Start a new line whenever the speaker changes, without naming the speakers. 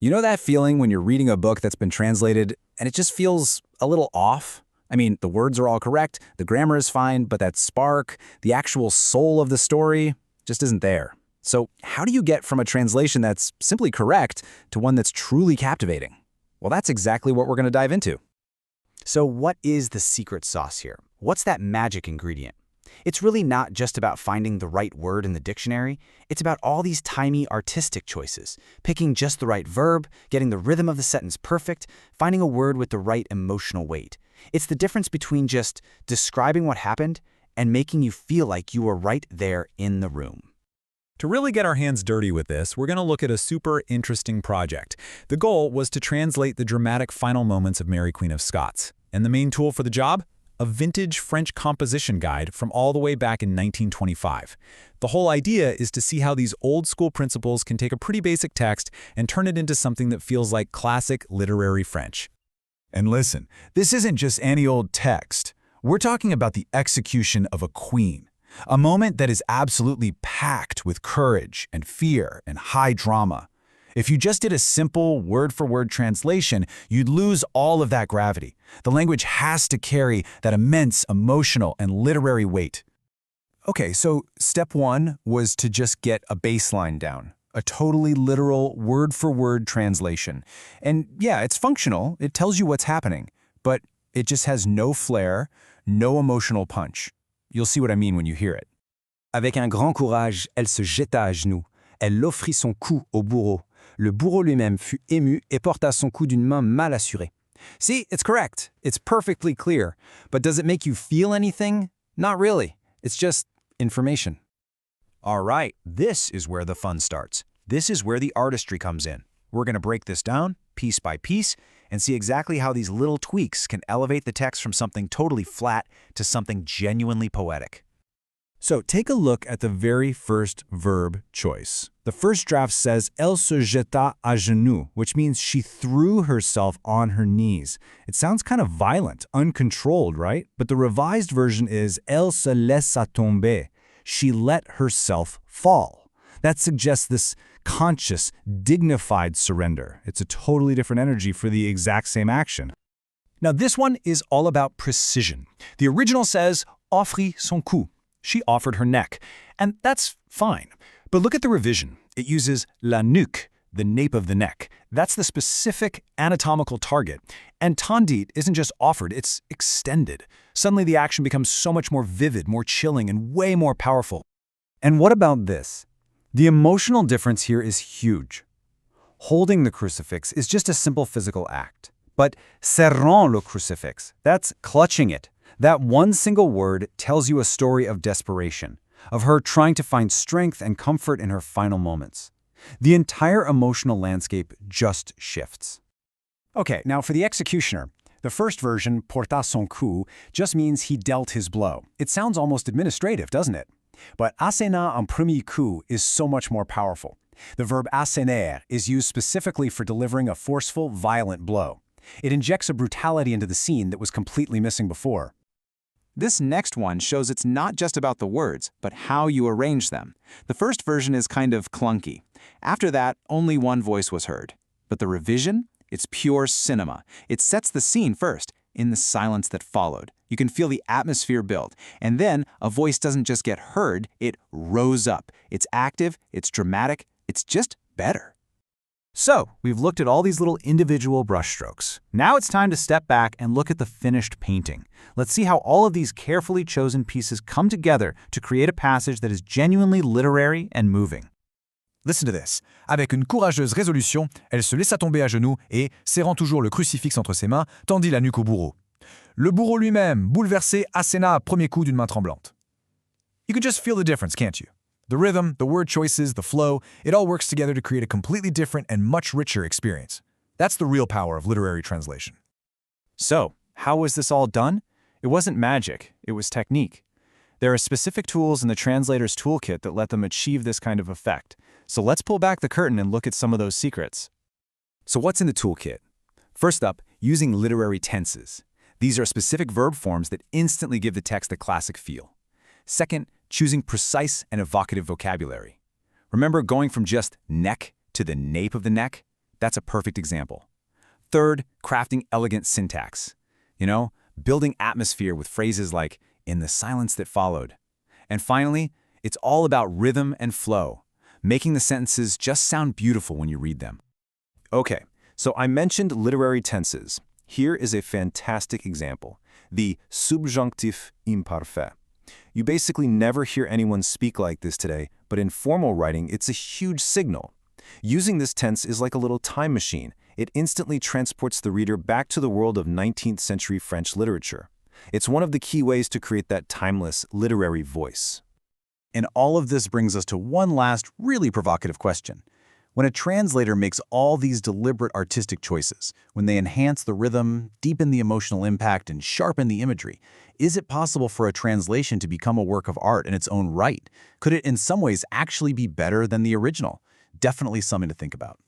You know that feeling when you're reading a book that's been translated and it just feels a little off? I mean, the words are all correct, the grammar is fine, but that spark, the actual soul of the story, just isn't there. So how do you get from a translation that's simply correct to one that's truly captivating? Well, that's exactly what we're going to dive into.
So what is the secret sauce here? What's that magic ingredient? It's really not just about finding the right word in the dictionary. It's about all these tiny artistic choices, picking just the right verb, getting the rhythm of the sentence perfect, finding a word with the right emotional weight. It's the difference between just describing what happened and making you feel like you were right there in the room.
To really get our hands dirty with this, we're going to look at a super interesting project. The goal was to translate the dramatic final moments of Mary Queen of Scots. And the main tool for the job? A vintage French composition guide from all the way back in 1925. The whole idea is to see how these old-school principles can take a pretty basic text and turn it into something that feels like classic literary French.
And listen, this isn't just any old text. We're talking about the execution of a queen. A moment that is absolutely packed with courage and fear and high drama. If you just did a simple word-for-word translation, you'd lose all of that gravity. The language has to carry that immense emotional and literary weight.
Okay, so step one was to just get a baseline down. A totally literal word-for-word translation. And yeah, it's functional, it tells you what's happening, but it just has no flair, no emotional punch. You'll see what I mean when you hear it.
Avec un grand courage, elle se jeta à genoux. Elle offrit son cou au bourreau. Le bourreau lui-même fut ému et porta son cou d'une main mal assurée.
See, it's correct. It's perfectly clear. But does it make you feel anything? Not really. It's just information.
All right, this is where the fun starts. This is where the artistry comes in. We're going to break this down, piece by piece, and see exactly how these little tweaks can elevate the text from something totally flat to something genuinely poetic.
So take a look at the very first verb choice. The first draft says elle se jeta à genoux, which means she threw herself on her knees. It sounds kind of violent, uncontrolled, right? But the revised version is elle se laissa tomber. She let herself fall. That suggests this conscious, dignified surrender. It's a totally different energy for the exact same action.
Now this one is all about precision. The original says offrit son cou. She offered her neck, and that's fine. But look at the revision. It uses la nuque, the nape of the neck. That's the specific anatomical target. And tendit isn't just offered, it's extended. Suddenly the action becomes so much more vivid, more chilling, and way more powerful.
And what about this? The emotional difference here is huge. Holding the crucifix is just a simple physical act. But serrant le crucifix, that's clutching it. That one single word tells you a story of desperation, of her trying to find strength and comfort in her final moments. The entire emotional landscape just shifts.
Okay, now for the executioner. The first version, porta son coup, just means he dealt his blow. It sounds almost administrative, doesn't it? But asséner un premier coup is so much more powerful. The verb asséner is used specifically for delivering a forceful, violent blow. It injects a brutality into the scene that was completely missing before.
This next one shows it's not just about the words, but how you arrange them. The first version is kind of clunky. After that, only one voice was heard. But the revision? It's pure cinema. It sets the scene first, in the silence that followed. You can feel the atmosphere build. And then, a voice doesn't just get heard, it rose up. It's active, it's dramatic, it's just better.
So, we've looked at all these little individual brushstrokes. Now it's time to step back and look at the finished painting. Let's see how all of these carefully chosen pieces come together to create a passage that is genuinely literary and moving.
Listen to this. Avec une courageuse résolution, elle se laissa tomber à genoux et, serrant toujours le crucifix entre ses mains, tendit la nuque au bourreau. Le bourreau lui-même, bouleversé, asséna à premier coup d'une main tremblante. You can just feel the difference, can't you? The rhythm, the word choices, the flow, it all works together to create a completely different and much richer experience. That's the real power of literary translation.
So, how was this all done? It wasn't magic, it was technique. There are specific tools in the translator's toolkit that let them achieve this kind of effect. So let's pull back the curtain and look at some of those secrets.
So what's in the toolkit? First up, using literary tenses. These are specific verb forms that instantly give the text a classic feel. Second, choosing precise and evocative vocabulary. Remember going from just neck to the nape of the neck?
That's a perfect example. Third, crafting elegant syntax. Building atmosphere with phrases like, in the silence that followed. And finally, it's all about rhythm and flow, making the sentences just sound beautiful when you read them.
Okay, so I mentioned literary tenses. Here is a fantastic example, the subjunctif imparfait. You basically never hear anyone speak like this today, but in formal writing, it's a huge signal. Using this tense is like a little time machine. It instantly transports the reader back to the world of 19th century French literature. It's one of the key ways to create that timeless literary voice.
And all of this brings us to one last really provocative question. When a translator makes all these deliberate artistic choices, when they enhance the rhythm, deepen the emotional impact, and sharpen the imagery, is it possible for a translation to become a work of art in its own right? Could it in some ways actually be better than the original? Definitely something to think about.